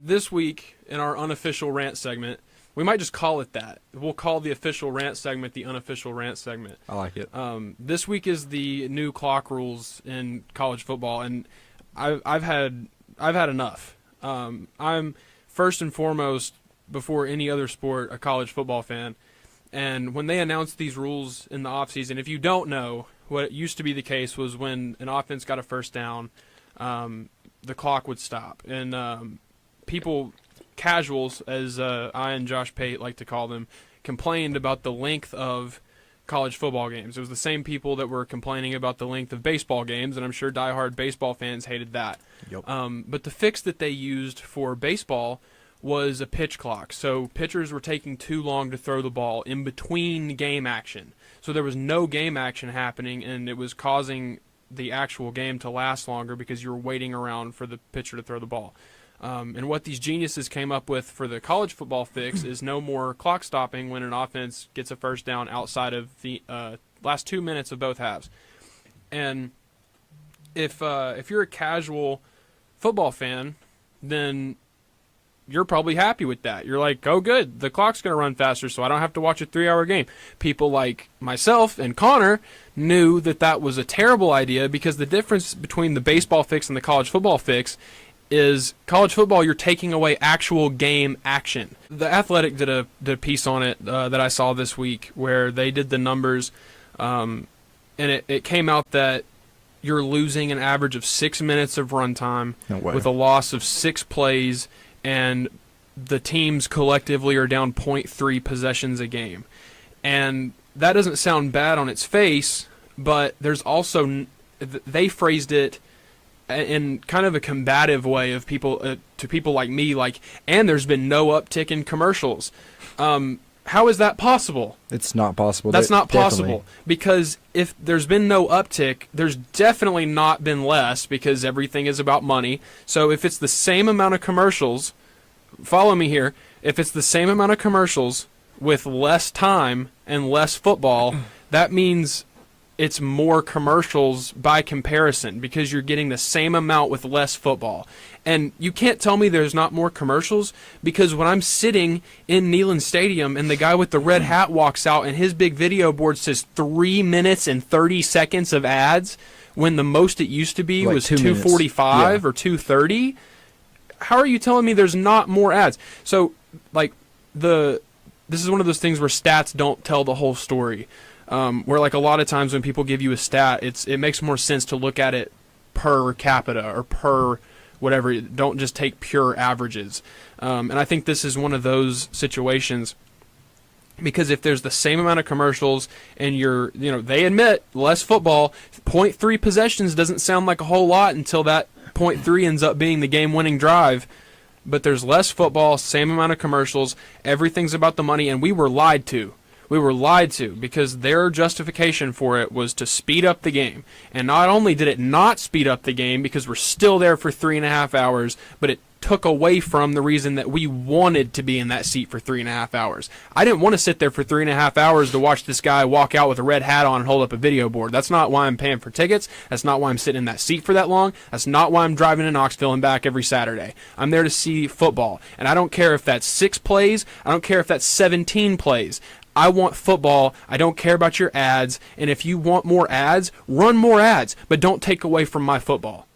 This week, in our unofficial rant segment, we might just call it that. We'll call the official rant segment the unofficial rant segment. I like it. This week is the new clock rules in college football, and I've had enough. I'm first and foremost, before any other sport, a college football fan. And when they announced these rules in the offseason, if you don't know, what used to be the case was when an offense got a first down, the clock would stop. And people, casuals, as I and Josh Pate like to call them, complained about the length of college football games. It was the same people that were complaining about the length of baseball games, and I'm sure diehard baseball fans hated that. Yep. But the fix that they used for baseball was a pitch clock. So pitchers were taking too long to throw the ball in between game action. So there was no game action happening, and it was causing the actual game to last longer because you were waiting around for the pitcher to throw the ball. And what these geniuses came up with for the college football fix is no more clock stopping when an offense gets a first down outside of the last 2 minutes of both halves. And if you're a casual football fan, then you're probably happy with that. You're like, oh, good, the clock's going to run faster, so I don't have to watch a 3-hour game. People like myself and Connor knew that that was a terrible idea because the difference between the baseball fix and the college football fix is college football, you're taking away actual game action. The Athletic did a piece on it that I saw this week where they did the numbers, and it came out that you're losing an average of 6 minutes of runtime with a loss of 6 plays, and the teams collectively are down 0.3 possessions a game. And that doesn't sound bad on its face, but there's also, they phrased it in kind of a combative way of people to people like me, like, and there's been no uptick in commercials. How is that possible? It's not possible. That's not possible. Definitely. Because if there's been no uptick, there's definitely not been less because everything is about money. So if it's the same amount of commercials, follow me here, if it's the same amount of commercials with less time and less football, that means it's more commercials by comparison because you're getting the same amount with less football. And you can't tell me there's not more commercials because when I'm sitting in Neyland Stadium and the guy with the red hat walks out and his big video board says 3 minutes and 30 seconds of ads when the most it used to be like was 2:45 or 2:30, how are you telling me there's not more ads? So, like, this is one of those things where stats don't tell the whole story. Where like a lot of times when people give you a stat, it makes more sense to look at it per capita or per whatever. Don't just take pure averages. And I think this is one of those situations because if there's the same amount of commercials and they admit less football, 0.3 possessions doesn't sound like a whole lot until that 0.3 ends up being the game-winning drive. But there's less football, same amount of commercials, everything's about the money, and we were lied to. We were lied to because their justification for it was to speed up the game. And not only did it not speed up the game because we're still there for 3.5 hours, but it took away from the reason that we wanted to be in that seat for 3.5 hours. I didn't want to sit there for 3.5 hours to watch this guy walk out with a red hat on and hold up a video board. That's not why I'm paying for tickets. That's not why I'm sitting in that seat for that long. That's not why I'm driving to Knoxville and back every Saturday. I'm there to see football. And I don't care if that's 6 plays. I don't care if that's 17 plays. I want football. I don't care about your ads. And if you want more ads, run more ads, but don't take away from my football.